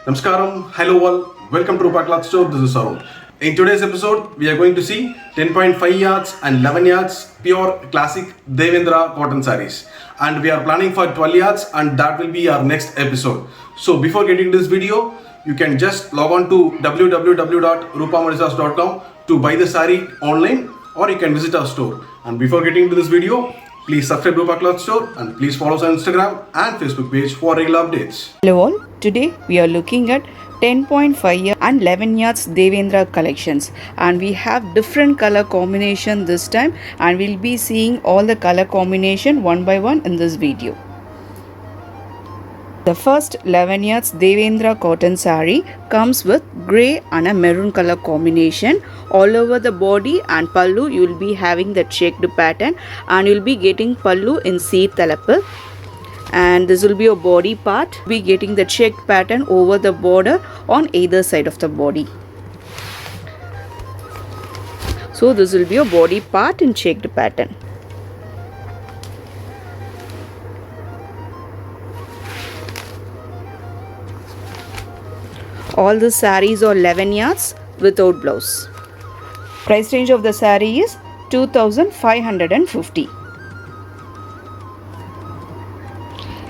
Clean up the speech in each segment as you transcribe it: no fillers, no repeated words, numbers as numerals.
Namaskaram, hello all, welcome to Rupa Cloth Store, this is Arun. In today's episode, we are going to see 10.5 yards and 11 yards pure classic Devendra cotton sarees. And we are planning for 12 yards and that will be our next episode. So before getting this video, you can just log on to www.rupamadisas.com to buy the saree online or you can visit our store. And before getting into this video, please subscribe to Rupa Cloth Store and please follow us on Instagram and Facebook page for regular updates. Hello all, today we are looking at 10.5 year and 11 yards Devendra collections, and we have different color combination this time, and we'll be seeing all the color combination one by one in this video. The first 11 yards Devendra cotton saree comes with grey and a maroon color combination. All over the body and pallu you will be having the checked pattern, and you will be getting pallu in seed talappu. And this will be a body part. Be getting the checked pattern over the border on either side of the body. So this will be a body part in checked pattern. All the sarees are 11 yards without blouse. Price range of the saree is 2550.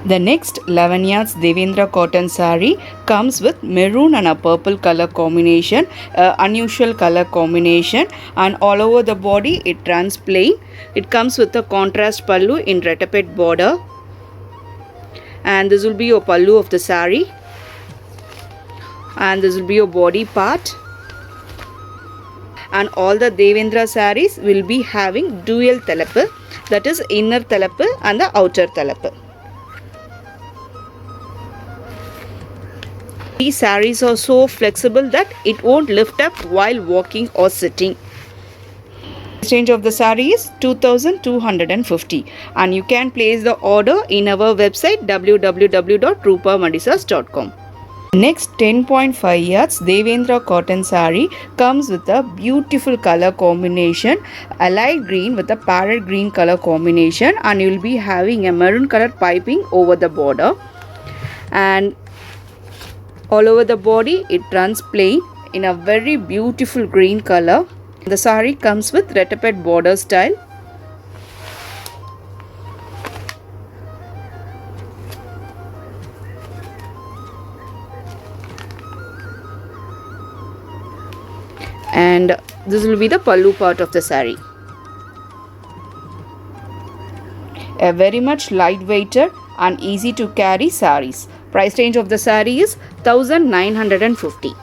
The next 11 yards Devendra cotton saree comes with maroon and a purple color combination, unusual color combination, and all over the body it runs plain. It comes with a contrast pallu in retapet border, and this will be your pallu of the saree, and this will be your body part. And all the Devendra sarees will be having dual talappu, that is inner talappu and the outer talappu. These sarees are so flexible that it won't lift up while walking or sitting. The range of the saree is 2250, and you can place the order in our website www.rupamadisas.com. Next 10.5 yards Devendra cotton saree comes with a beautiful color combination, a light green with a parrot green color combination, and you will be having a maroon color piping over the border, and all over the body it runs plain in a very beautiful green color. The saree comes with retapet border style. And this will be the pallu part of the saree. A very much lightweighted and easy to carry sarees. Price range of the saree is 1950.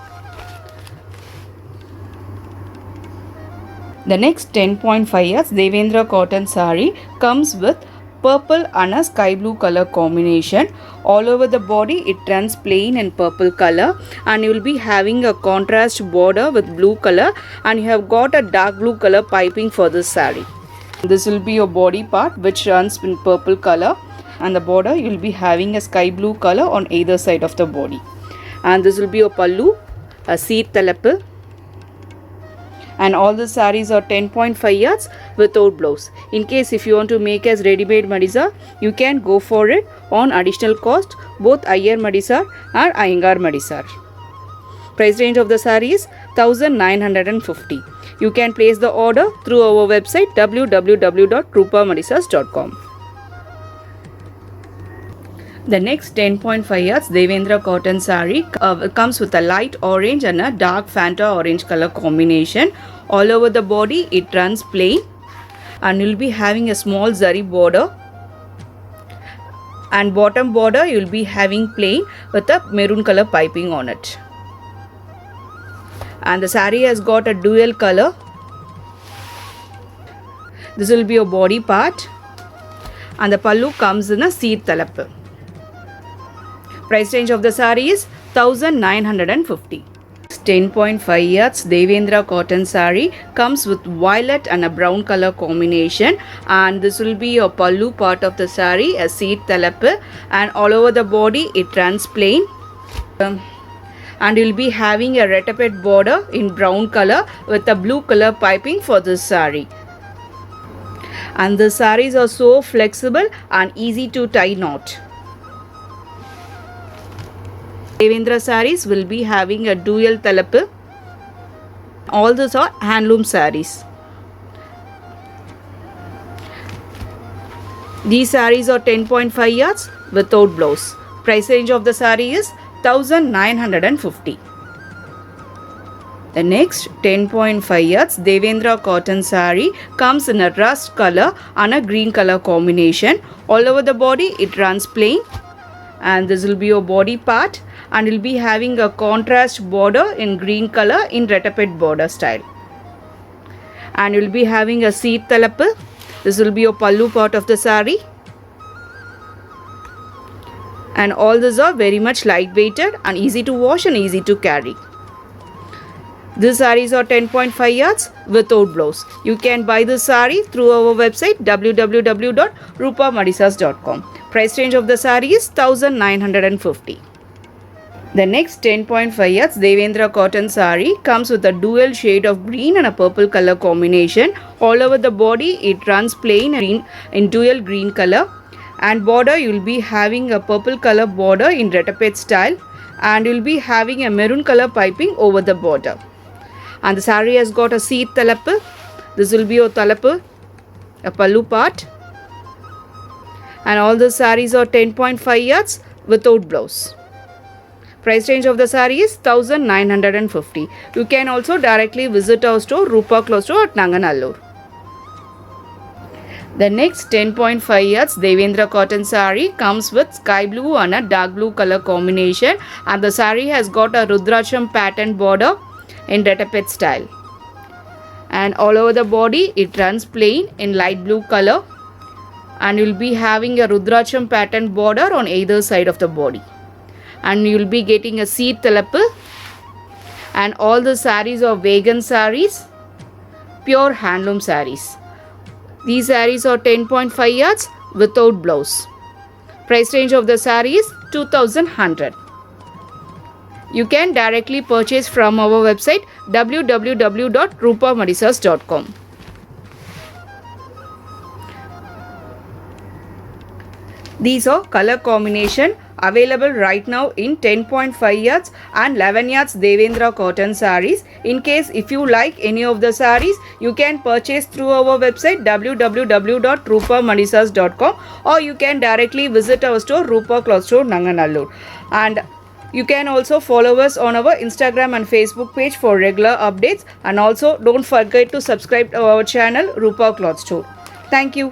The next 10.5 yards Devendra cotton saree comes with purple and a sky blue color combination. All over the body it runs plain in purple color, and you will be having a contrast border with blue color, and you have got a dark blue color piping for this saree. This will be your body part which runs in purple color, and the border you will be having a sky blue color on either side of the body. And this will be your pallu, a seed talappu. And all the sarees are 10.5 yards without blouse. In case if you want to make as ready-made Madisa, you can go for it on additional cost, both Iyer Madisar and Iyengar Madisar. Price range of the saree is 1950. You can place the order through our website www.rupamadisas.com. The next 10.5 yards Devendra cotton saree comes with a light orange and a dark Fanta orange color combination. All over the body it runs plain, and you'll be having a small zari border, and bottom border you'll be having plain with a maroon color piping on it. And the saree has got a dual color. This will be your body part, and the pallu comes in a seed talappu. Price range of the saree is 1950. 10.5 yards Devendra cotton saree comes with violet and a brown color combination, and this will be your pallu part of the saree, a seed talappu, and all over the body it runs plain. And you will be having a retapet border in brown color with a blue color piping for this saree. And the sarees are so flexible and easy to tie knot. Devendra sarees will be having a dual talappu. All those are handloom sarees. These sarees are 10.5 yards without blouse. Price range of the saree is 1950. The next 10.5 yards Devendra cotton saree comes in a rust color and a green color combination. All over the body it runs plain, and this will be your body part, and will be having a contrast border in green color in retapet border style. And you will be having a seat talappu. This will be your pallu part of the saree. And all these are very much lightweighted and easy to wash and easy to carry. These sarees are 10.5 yards without blouse. You can buy this saree through our website www.rupamadisas.com. Price range of the saree is 1950. The next 10.5 yards Devendra cotton saree comes with a dual shade of green and a purple color combination. All over the body it runs plain green in dual green color, and border you will be having a purple color border in retapet style, and you will be having a maroon color piping over the border. And the saree has got a seat talappu. This will be your talappu, a pallu part, and all the sarees are 10.5 yards without blouse. Price range of the saree is 1950. You can also directly visit our store Rupa Cloth Store at Nanganallur. The next 10.5 yards Devendra cotton saree comes with sky blue and a dark blue color combination, and the saree has got a Rudracham pattern border in retapet style, and all over the body it runs plain in light blue color, and you will be having a Rudracham pattern border on either side of the body, and you will be getting a seat talappu. And all the sarees are vegan sarees, pure handloom sarees. These sarees are 10.5 yards without blouse. Price range of the saree is 2100. You can directly purchase from our website www.rupamadisas.com. These are color combination available right now in 10.5 yards and 11 yards Devendra cotton sarees. In case if you like any of the sarees, you can purchase through our website www.rupamadisas.com, or you can directly visit our store Rupa Cloth Store Nanganallur. And you can also follow us on our Instagram and Facebook page for regular updates, and also don't forget to subscribe to our channel Rupa Cloth Store. Thank you.